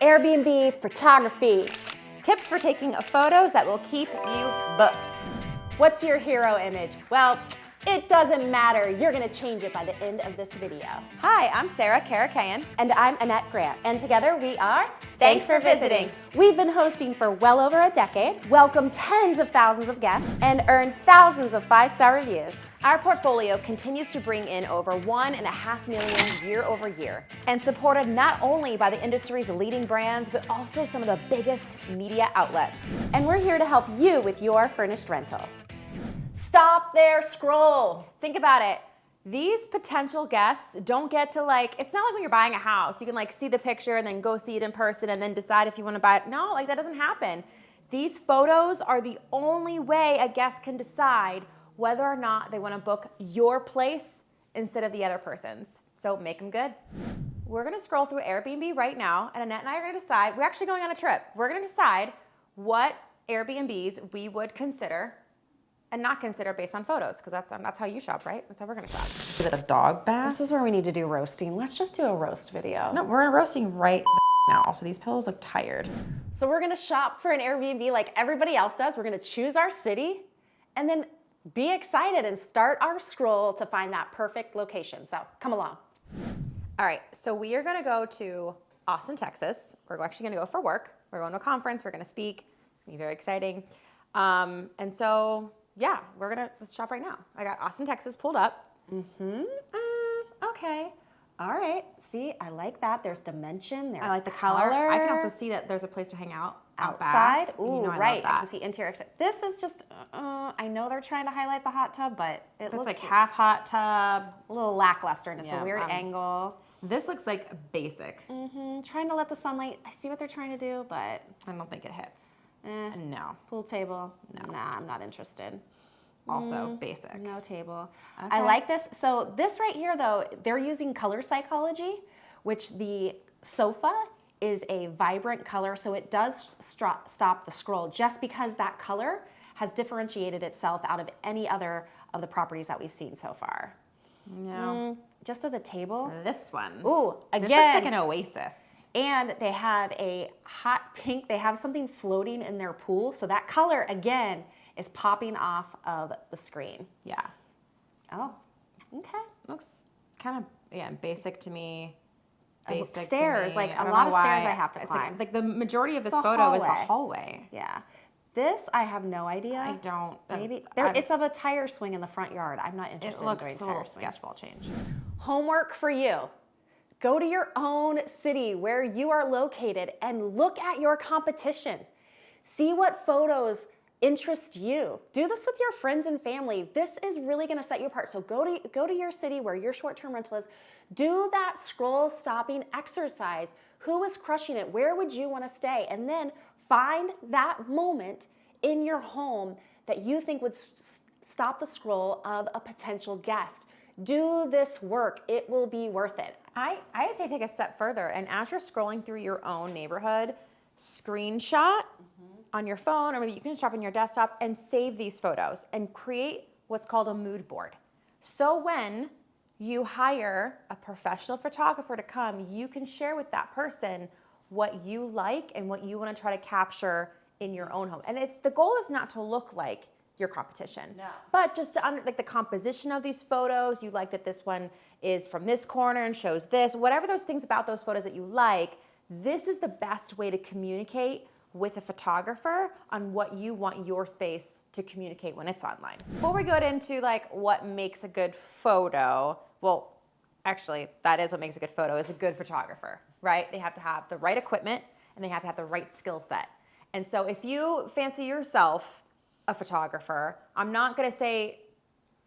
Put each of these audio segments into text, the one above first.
Airbnb photography. Tips for taking photos that will keep you booked. What's your hero image? Well, it doesn't matter. You're gonna change it by the end of this video. Hi, I'm Sarah Karakayan. And I'm Annette Grant. And together we are Thanks for visiting. We've been hosting for well over a decade, welcomed tens of thousands of guests, and earned thousands of 5-star reviews. Our portfolio continues to bring in over 1.5 million year over year, and supported not only by the industry's leading brands, but also some of the biggest media outlets. And we're here to help you with your furnished rental. Stop there, scroll. Think about it. These potential guests don't get to it's not like when you're buying a house, you can see the picture and then go see it in person and then decide if you want to buy it. No, that doesn't happen. These photos are the only way a guest can decide whether or not they want to book your place instead of the other person's. So make them good. We're going to scroll through Airbnb right now, and Annette and I are going to decide, we're actually going on a trip. We're going to decide what Airbnbs we would consider and not consider based on photos, because that's how you shop, right? That's how we're gonna shop. Is it a dog bath? This is where we need to do roasting. Let's just do a roast video. No, we're roasting right now. Also, these pillows look tired. So we're gonna shop for an Airbnb like everybody else does. We're gonna choose our city and then be excited and start our scroll to find that perfect location. So come along. All right, so we are gonna go to Austin, Texas. We're actually gonna go for work. We're going to a conference, we're gonna speak. It's gonna be very exciting. And so, yeah, let's shop right now. I got Austin, Texas pulled up. Okay. All right. See, I like that. There's dimension. There's I like the color. I can also see that there's a place to hang out outside. Back. Ooh, I right. love that. I can see interior. This is just, I know they're trying to highlight the hot tub, but it looks like half hot tub. A little lackluster, and it's a weird angle. This looks like basic. Trying to let the sunlight, I see what they're trying to do, but I don't think it hits. No. Pool table. No. Nah, I'm not interested. Also basic. No table. Okay. I like this. So this right here, though, they're using color psychology, which the sofa is a vibrant color, so it does stop the scroll just because that color has differentiated itself out of any other of the properties that we've seen so far. No. Just to the table. This one. Ooh, again. This looks like an oasis. And they have a hot pink. They have something floating in their pool. So that color, again, is popping off of the screen. Yeah. Oh, okay. Looks kind of, basic to me. Basic stairs, to me. a lot of stairs I have to climb. Like the majority of this photo is the hallway. Yeah. This, I have no idea. I don't. Maybe. It's of a tire swing in the front yard. I'm not interested in doing tire swing. It looks a little sketchball change. Homework for you. Go to your own city where you are located and look at your competition. See what photos interest you. Do this with your friends and family. This is really going to set you apart. So go to your city where your short-term rental is. Do that scroll stopping exercise. Who is crushing it? Where would you want to stay? And then find that moment in your home that you think would stop the scroll of a potential guest. Do this work. It will be worth it. I had to take a step further, and as you're scrolling through your own neighborhood, screenshot on your phone, or maybe you can shop on your desktop and save these photos and create what's called a mood board. So when you hire a professional photographer to come, you can share with that person what you like and what you want to try to capture in your own home. And the goal is not to look like your competition, but just to the composition of these photos. You like that this one is from this corner and shows this, whatever those things about those photos that you like. This is the best way to communicate with a photographer on what you want your space to communicate when it's online. Before we get into what makes a good photo, well, actually, that is what makes a good photo, is a good photographer, right? They have to have the right equipment and they have to have the right skill set. And so if you fancy yourself a photographer, I'm not gonna say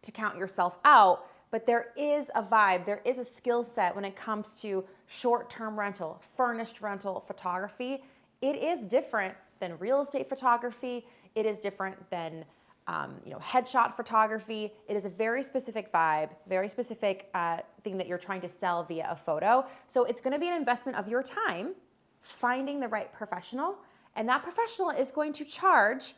to count yourself out, but there is a vibe, there is a skill set when it comes to short-term rental, furnished rental photography. It is different than real estate photography. It is different than headshot photography. It is a very specific vibe, very specific thing that you're trying to sell via a photo. So it's gonna be an investment of your time finding the right professional, and that professional is going to charge,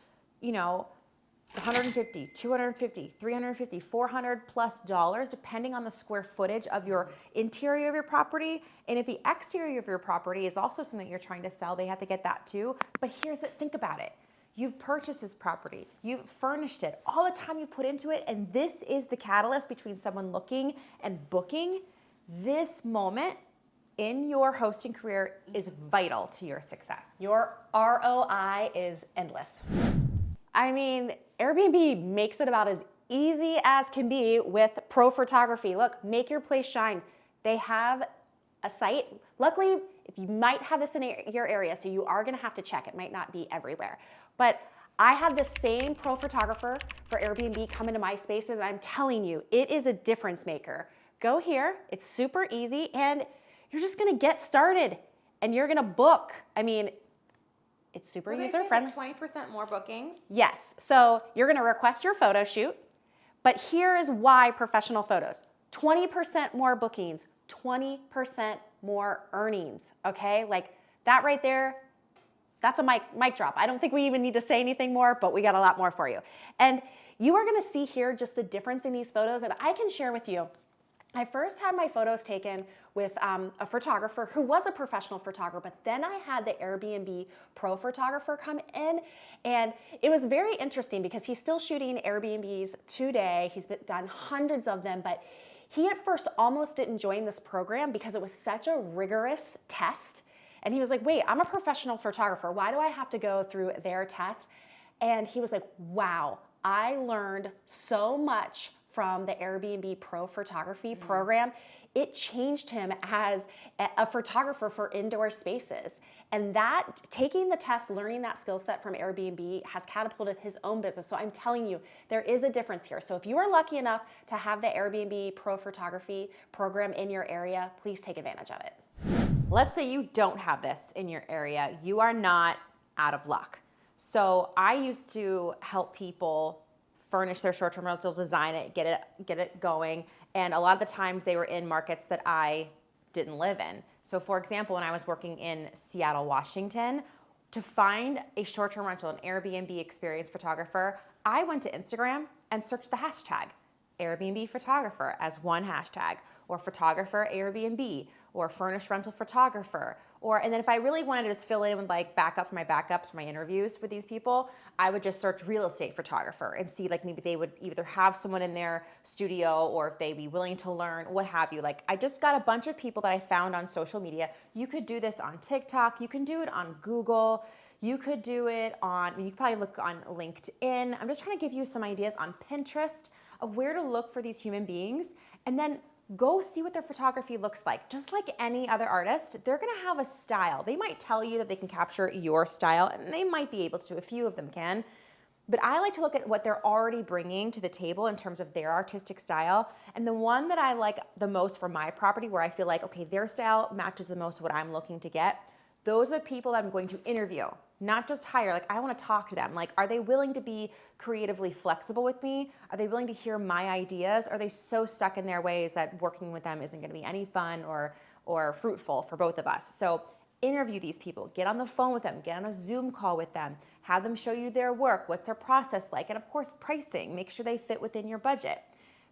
$150, $250, $350, $400+ depending on the square footage of your interior of your property. And if the exterior of your property is also something you're trying to sell, they have to get that too. But here's it, think about it. You've purchased this property, you've furnished it, all the time you put into it, and this is the catalyst between someone looking and booking. This moment in your hosting career is vital to your success. Your ROI is endless. I mean, Airbnb makes it about as easy as can be with pro photography. Look, make your place shine. They have a site. Luckily, if you might have this in your area, so you are gonna have to check. It might not be everywhere. But I have the same pro photographer for Airbnb come into my spaces, and I'm telling you, it is a difference maker. Go here, it's super easy, and you're just gonna get started, and you're gonna book. I mean, it's super user-friendly. 20% more bookings? Yes, so you're gonna request your photo shoot, but here is why professional photos. 20% more bookings, 20% more earnings, okay? Like that right there, that's a mic drop. I don't think we even need to say anything more, but we got a lot more for you. And you are gonna see here just the difference in these photos, and I can share with you. I first had my photos taken with a photographer who was a professional photographer, but then I had the Airbnb pro photographer come in, and it was very interesting because he's still shooting Airbnbs today. He's done hundreds of them, but he at first almost didn't join this program because it was such a rigorous test. And he was like, wait, I'm a professional photographer. Why do I have to go through their test? And he was like, wow, I learned so much from the Airbnb pro photography program. It changed him as a photographer for indoor spaces. And that, taking the test, learning that skill set from Airbnb has catapulted his own business. So I'm telling you, there is a difference here. So if you are lucky enough to have the Airbnb pro photography program in your area, please take advantage of it. Let's say you don't have this in your area. You are not out of luck. So I used to help people furnish their short-term rental, design it, get it going. And a lot of the times they were in markets that I didn't live in. So for example, when I was working in Seattle, Washington, to find a short-term rental, an Airbnb experience photographer, I went to Instagram and searched the hashtag Airbnb photographer as one hashtag, or photographer Airbnb, or furnished rental photographer, and then if I really wanted to just fill in with like backup for my backups for my interviews for these people, I would just search real estate photographer and see like maybe they would either have someone in their studio or if they'd be willing to learn, what have you. Like I just got a bunch of people that I found on social media. You could do this on TikTok, you can do it on Google, you could do it on, you could probably look on LinkedIn. I'm just trying to give you some ideas on Pinterest of where to look for these human beings, and then go see what their photography looks like. Just like any other artist, they're gonna have a style. They might tell you that they can capture your style, and they might be able to, a few of them can. But I like to look at what they're already bringing to the table in terms of their artistic style. And the one that I like the most for my property, where I feel like, okay, their style matches the most what I'm looking to get, those are people that I'm going to interview, not just hire. Like I want to talk to them. Like, are they willing to be creatively flexible with me? Are they willing to hear my ideas? Are they so stuck in their ways that working with them isn't going to be any fun or fruitful for both of us? So interview these people, get on the phone with them, get on a Zoom call with them, have them show you their work, what's their process like, and of course pricing, make sure they fit within your budget.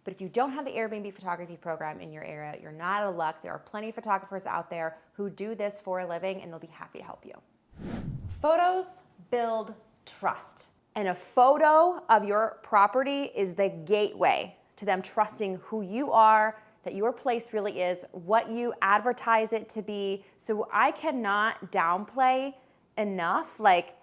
But if you don't have the Airbnb photography program in your area, you're not out of luck. There are plenty of photographers out there who do this for a living, and they'll be happy to help you. Photos build trust. And a photo of your property is the gateway to them trusting who you are, that your place really is, what you advertise it to be. So I cannot downplay enough, like,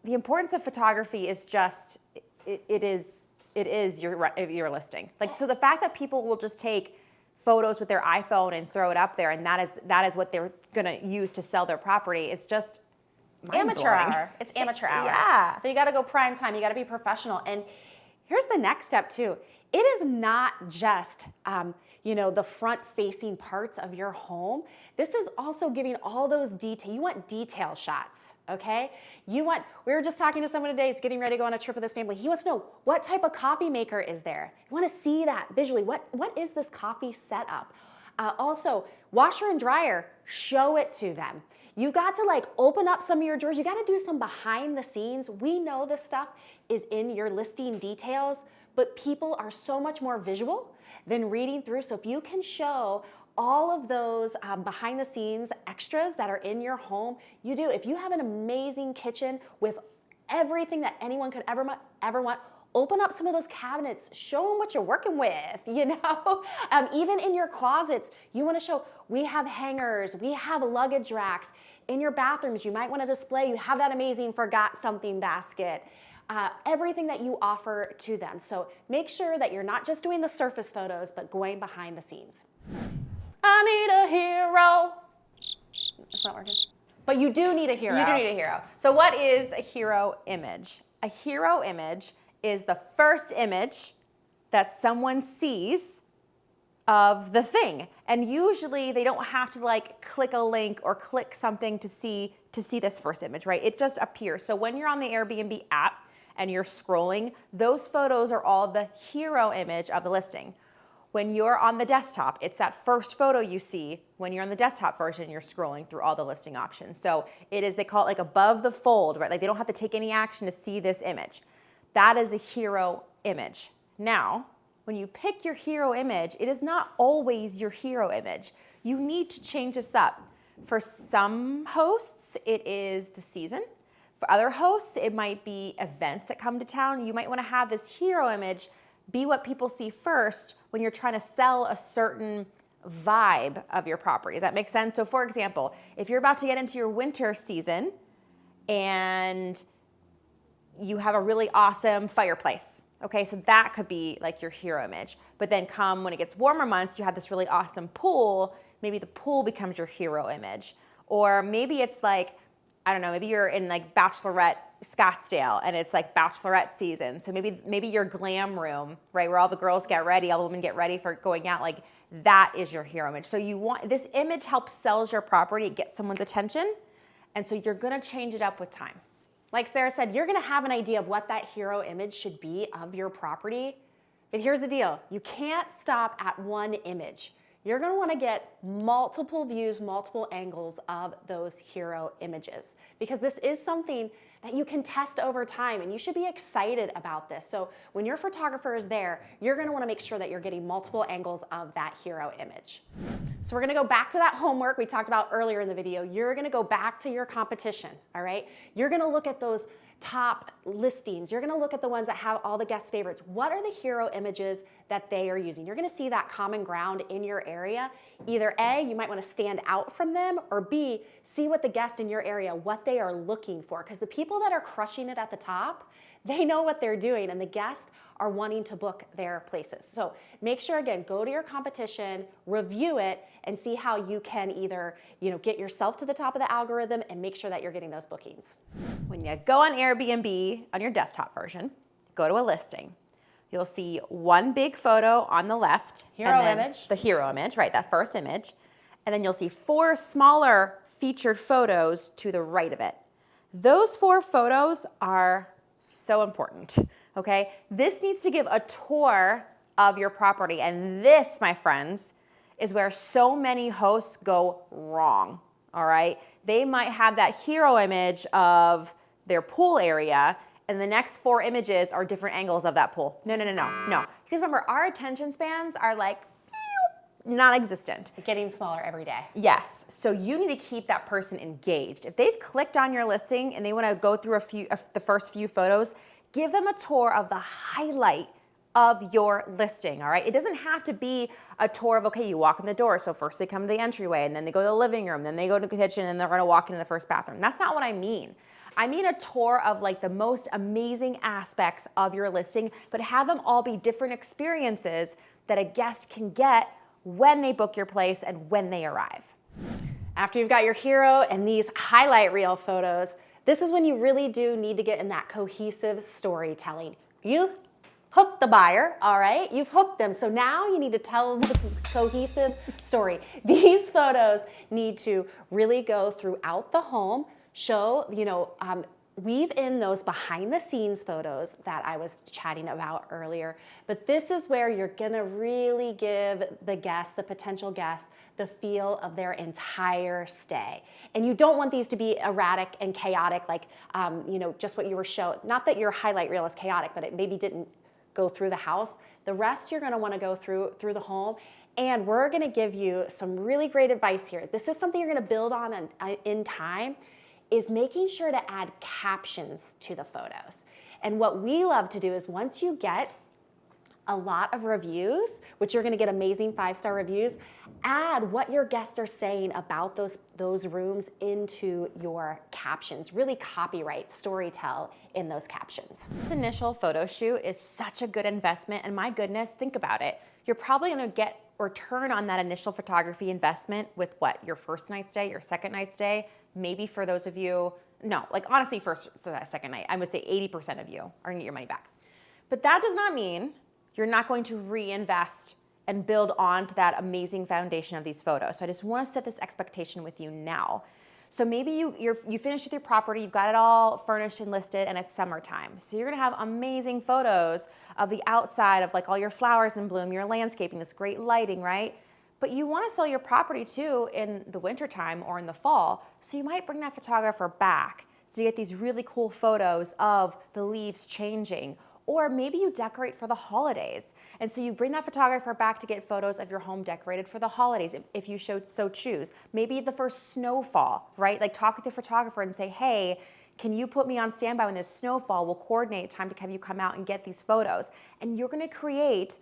the importance of photography is just, it is your listing. Like, so the fact that people will just take photos with their iPhone and throw it up there, and that is what they're gonna use to sell their property, is just amateur hour. It's amateur hour. Yeah. So you got to go prime time. You got to be professional. And here's the next step too. It is not just the front-facing parts of your home. This is also giving all those detail. You want detail shots, okay? We were just talking to someone today who's getting ready to go on a trip with his family. He wants to know, what type of coffee maker is there? You want to see that visually. What is this coffee setup? Also, washer and dryer, show it to them. You got to like open up some of your drawers. You got to do some behind the scenes. We know this stuff is in your listing details, but people are so much more visual than reading through. So if you can show all of those behind the scenes extras that are in your home, you do. If you have an amazing kitchen with everything that anyone could ever want, open up some of those cabinets, show them what you're working with, you know? Even in your closets, you wanna show, we have hangers, we have luggage racks. In your bathrooms, you might wanna display, you have that amazing forgot something basket. Everything that you offer to them. So make sure that you're not just doing the surface photos, but going behind the scenes. I need a hero. It's not working. But you do need a hero. You do need a hero. So what is a hero image? A hero image is the first image that someone sees of the thing. And usually they don't have to like click a link or click something to see this first image, right? It just appears. So when you're on the Airbnb app and you're scrolling, those photos are all the hero image of the listing. When you're on the desktop, it's that first photo you see when you're on the desktop version, you're scrolling through all the listing options. So it is, they call it like above the fold, right? Like they don't have to take any action to see this image. That is a hero image. Now, when you pick your hero image, it is not always your hero image. You need to change this up. For some hosts, it is the season. For other hosts, it might be events that come to town. You might want to have this hero image be what people see first when you're trying to sell a certain vibe of your property. Does that make sense? So for example, if you're about to get into your winter season and you have a really awesome fireplace, okay, so that could be like your hero image. But then come when it gets warmer months, you have this really awesome pool, maybe the pool becomes your hero image. Or maybe it's like, I don't know, maybe you're in like Bachelorette Scottsdale and it's like Bachelorette season. So maybe your glam room, right, where all the girls get ready, all the women get ready for going out, like that is your hero image. So you want, this image helps sell your property, it gets someone's attention, and so you're gonna change it up with time. Like Sarah said, you're gonna have an idea of what that hero image should be of your property, but here's the deal, you can't stop at one image. You're gonna wanna get multiple views, multiple angles of those hero images, because this is something that you can test over time, and you should be excited about this. So when your photographer is there, you're gonna wanna make sure that you're getting multiple angles of that hero image. So we're gonna go back to that homework we talked about earlier in the video. You're gonna go back to your competition, all right? You're gonna look at those top listings. You're gonna look at the ones that have all the guest favorites. What are the hero images that they are using? You're gonna see that common ground in your area. Either A, you might wanna stand out from them, or B, see what the guest in your area, what they are looking for. Because the people that are crushing it at the top, they know what they're doing, and the guests are wanting to book their places. So make sure, again, go to your competition, review it, and see how you can either, get yourself to the top of the algorithm and make sure that you're getting those bookings. When you go on Airbnb on your desktop version, go to a listing. You'll see one big photo on the left. Hero image. The hero image, right, that first image. And then you'll see 4 smaller featured photos to the right of it. Those 4 photos are so important, okay? This needs to give a tour of your property. And this, my friends, is where so many hosts go wrong, all right? They might have that hero image of their pool area, and the next 4 images are different angles of that pool. No. Because remember, our attention spans are like non-existent. Getting smaller every day. Yes, so you need to keep that person engaged. If they've clicked on your listing and they wanna go through the first few photos, give them a tour of the highlight of your listing, all right? It doesn't have to be a tour of, okay, you walk in the door, so first they come to the entryway, and then they go to the living room, then they go to the kitchen, and they're gonna walk into the first bathroom. That's not what I mean. I mean a tour of like the most amazing aspects of your listing, but have them all be different experiences that a guest can get when they book your place and when they arrive. After you've got your hero and these highlight reel photos, this is when you really do need to get in that cohesive storytelling. You hooked the buyer, all right? You've hooked them. So now you need to tell the cohesive story. These photos need to really go throughout the home, show, weave in those behind the scenes photos that I was chatting about earlier, but this is where you're gonna really give the guest, the potential guest, the feel of their entire stay. And you don't want these to be erratic and chaotic, like just what you were showing. Not that your highlight reel is chaotic, but it maybe didn't go through the house. The rest you're gonna wanna go through the home. And we're gonna give you some really great advice here. This is something you're gonna build on in time, is making sure to add captions to the photos. And what we love to do is once you get a lot of reviews, which you're gonna get amazing 5-star reviews, add what your guests are saying about those rooms into your captions. Really copyright, storytell in those captions. This initial photo shoot is such a good investment, and my goodness, think about it. You're probably gonna get return on that initial photography investment with what? Your first night stay, your second night stay, maybe for those of you, no, like honestly, second night, I would say 80% of you are gonna get your money back. But that does not mean you're not going to reinvest and build on to that amazing foundation of these photos. So I just wanna set this expectation with you now. So maybe you finished with your property, you've got it all furnished and listed, and it's summertime. So you're gonna have amazing photos of the outside of like all your flowers in bloom, your landscaping, this great lighting, right? But you wanna sell your property too in the wintertime or in the fall. So you might bring that photographer back to get these really cool photos of the leaves changing. Or maybe you decorate for the holidays. And so you bring that photographer back to get photos of your home decorated for the holidays, if you so choose. Maybe the first snowfall, right? Like talk with your photographer and say, hey, can you put me on standby when there's snowfall? We'll coordinate time to have you come out and get these photos. And you're gonna create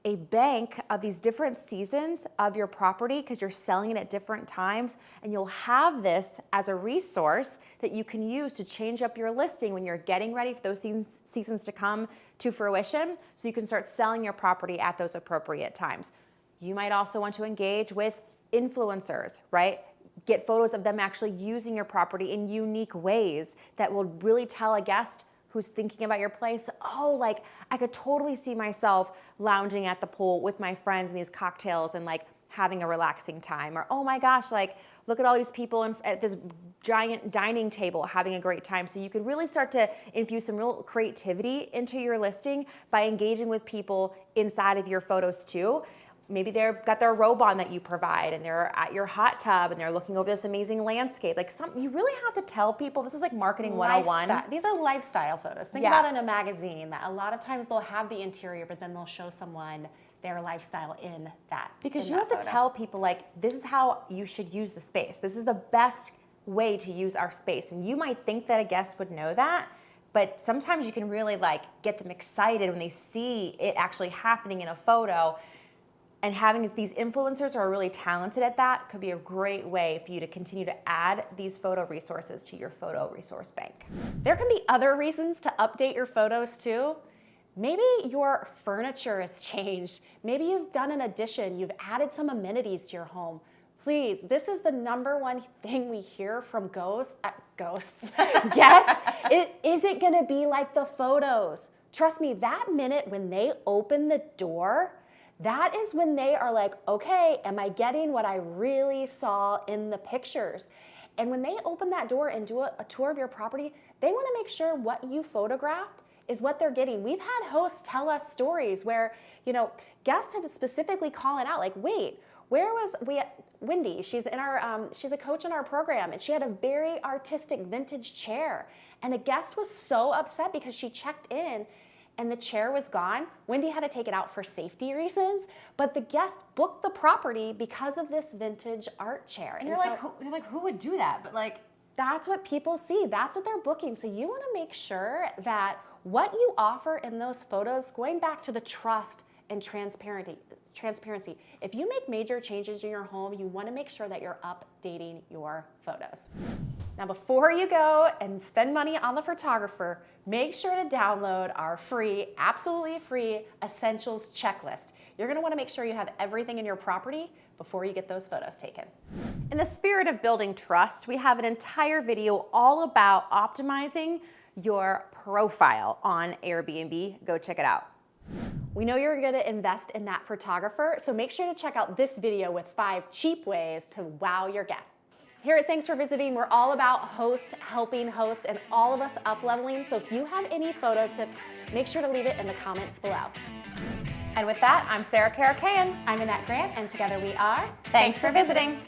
a bank of these different seasons of your property because you're selling it at different times, and you'll have this as a resource that you can use to change up your listing when you're getting ready for those seasons to come to fruition, so you can start selling your property at those appropriate times. You might also want to engage with influencers, right? Get photos of them actually using your property in unique ways that will really tell a guest who's thinking about your place, oh, like I could totally see myself lounging at the pool with my friends and these cocktails and like having a relaxing time. Or, oh my gosh, like look at all these people at this giant dining table having a great time. So you could really start to infuse some real creativity into your listing by engaging with people inside of your photos too. Maybe they've got their robe on that you provide and they're at your hot tub and they're looking over this amazing landscape. Like you really have to tell people, this is like marketing 101. These are lifestyle photos. Think about in a magazine that a lot of times they'll have the interior, but then they'll show someone their lifestyle in that. Because you have to tell people like, this is how you should use the space. This is the best way to use our space. And you might think that a guest would know that, but sometimes you can really like get them excited when they see it actually happening in a photo. And having these influencers who are really talented at that could be a great way for you to continue to add these photo resources to your photo resource bank. There can be other reasons to update your photos too. Maybe your furniture has changed. Maybe you've done an addition. You've added some amenities to your home. Please, this is the #1 thing we hear from guests. Guests, is it gonna be like the photos? Trust me, that minute when they open the door, that is when they are like, okay, am I getting what I really saw in the pictures? And when they open that door and do a tour of your property, they wanna make sure what you photographed is what they're getting. We've had hosts tell us stories where, guests have specifically calling out like, wait, where was Wendy? She's a coach in our program, and she had a very artistic vintage chair. And a guest was so upset because she checked in and the chair was gone. Wendy had to take it out for safety reasons, but the guest booked the property because of this vintage art chair. And you're like, who would do that? But like, that's what people see. That's what they're booking. So you want to make sure that what you offer in those photos, going back to the trust and transparency. If you make major changes in your home, you want to make sure that you're updating your photos. Now, before you go and spend money on the photographer, make sure to download our free, absolutely free Essentials Checklist. You're going to want to make sure you have everything in your property before you get those photos taken. In the spirit of building trust, we have an entire video all about optimizing your profile on Airbnb. Go check it out. We know you're going to invest in that photographer, so make sure to check out this video with 5 cheap ways to wow your guests. Here at Thanks for Visiting, we're all about hosts helping hosts and all of us up-leveling. So if you have any photo tips, make sure to leave it in the comments below. And with that, I'm Sarah Karakayan. I'm Annette Grant, and together we are Thanks for visiting.